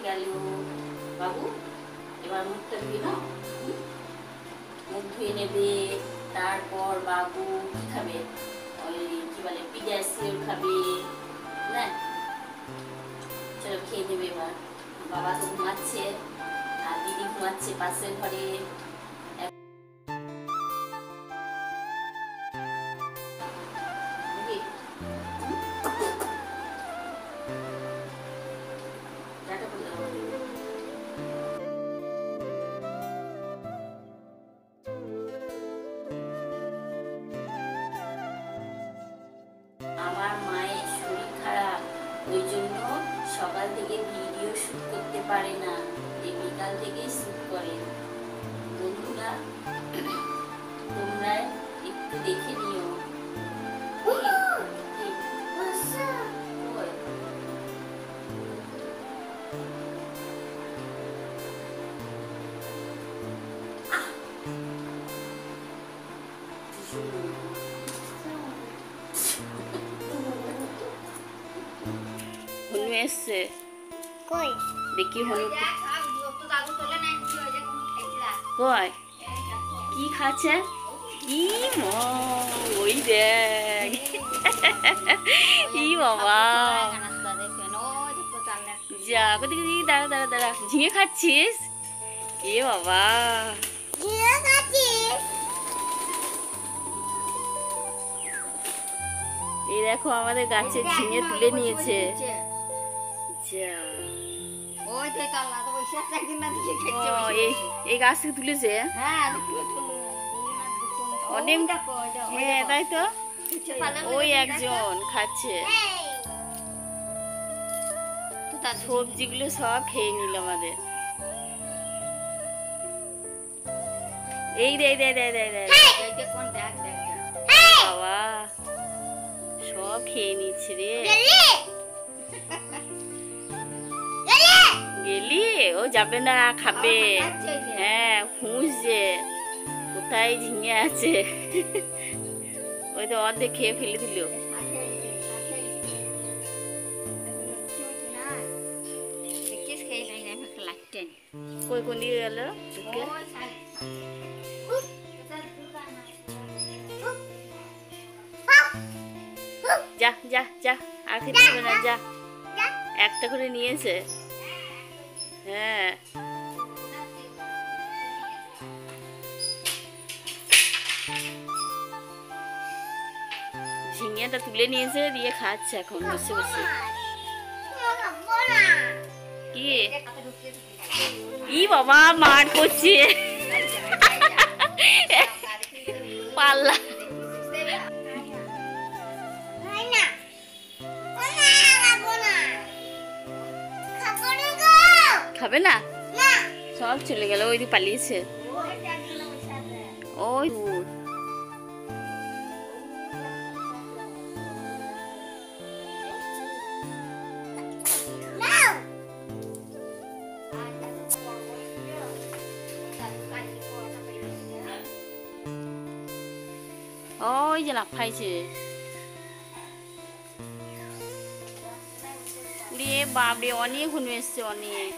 উঠে গেল। বাবু এবার মুখটা ধুয়ে নাও, মুখ ধুয়ে নেবে। তারপর বাবু কি খাবে, ওই কি বলে পিডিয়াশিওর খাবে না। চলো খেয়ে নেবে এবার। বাবা তো ঘুমাচ্ছে আর দিদি ঘুমাচ্ছে পাশের ঘরে। আমার মায়ের শরীর খারাপ, ওই জন্য সকাল থেকে ভিডিও শুট করতে পারে না, এই বিকাল থেকেই শুট করে। বন্ধুরা তোমরা একটু দেখে নিও। হনু এসছে কই দেখি, হনু কই কি খাচ্ছে, কি ওই দেখ ই বাবা যা কোথায়, দাঁড়া দাঁড়া দাঁড়া, ঝিঙে খাচ্ছিস? এ বাবা এই দেখো আমাদের গাছের ঝিঙে তুলে নিয়েছে। এই গাছ থেকে তুলেছে অনেক। হ্যাঁ তাই তো, ওই একজন খাচ্ছে। সবজিগুলো সব খেয়ে নিল আমাদের। এই রে রে রে রে রে বাবা সব খেয়ে নিচ্ছে রে। গেলি ও যাবে না, খাবে। হ্যাঁ খুঁজছে কোথায় ঝিঙে আছে, ওই তো অর্ধেক খেয়ে ফেলে দিল। কই কোন দিকে গেল? যা যা যা, আর খেতে হবে না, যা। একটা করে নিয়েছে। হ্যাঁ ঝিঙেটা তুলে নিয়েছে, দিয়ে খাচ্ছে এখন বসে বসে। কি ই বাবা মার করছে পাল্লা। খাবে না, সব চলে গেল, ওই দিকে পালিয়েছে। ওই ওই যে লাফাইছে। রে বাপরে অনেক হনু এসছে, অনেক।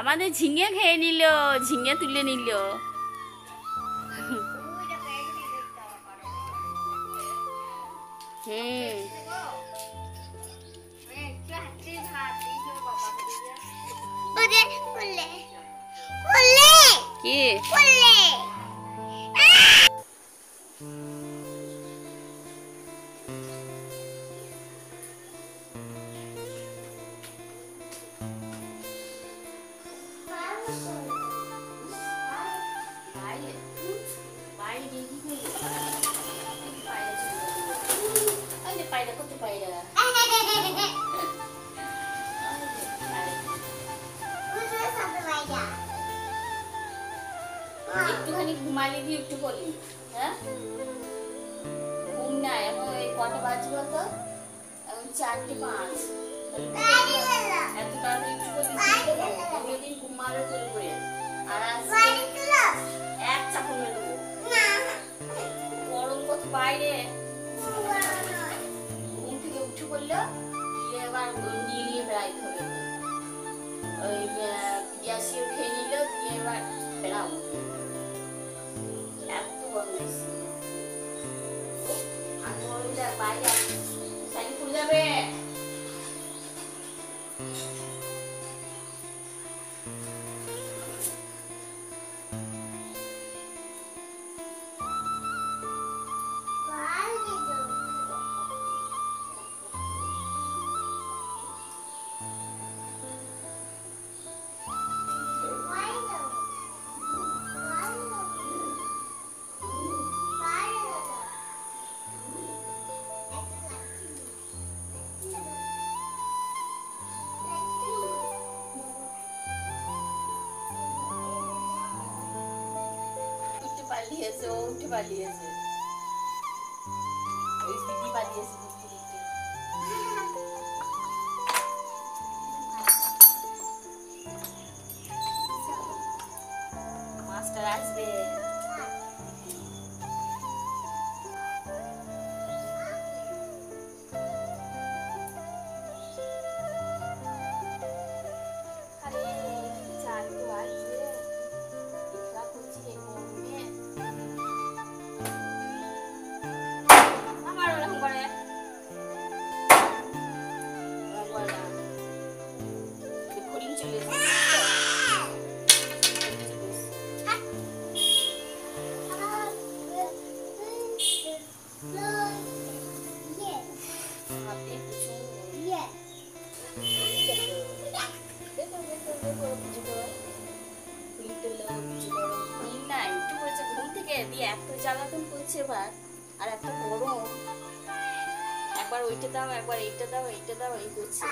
আমাদের ঝিঙে খেয়ে নিল, ঝিঙে তুলে নিল। কি একটুখানি ঘুমালি দিয়ে একটু করলি, হ্যাঁ ঘুম নাই। এখন ওই কটা বাজবে তো, এখন 4:05। এত তাড়াতাড়ি একটু করলি দিন ঘুমালে করে করে আর এক চাপড় মেরে দেবো। বড় বাইরে ঘুম থেকে উঠে পড়লো, দিয়ে এবার নিয়ে নিয়ে বেড়াইতে হবে। ওই গ্যাসিও খেয়ে নিল, দিয়ে এবার বেড়াবো। এত বদমাইশি। আর ওইটা বাইরে সাইকেল খুলে যাবে। পালিয়েছে, ও উঠে পালিয়েছে, ওই দিদি পালিয়েছে। মাস্টার আসবে। এত জ্বালাতন করছে এবার, আর এত গরম, একবার ওইটা দাও, একবার এইটা দাও, এইটা দাও, এই করছে।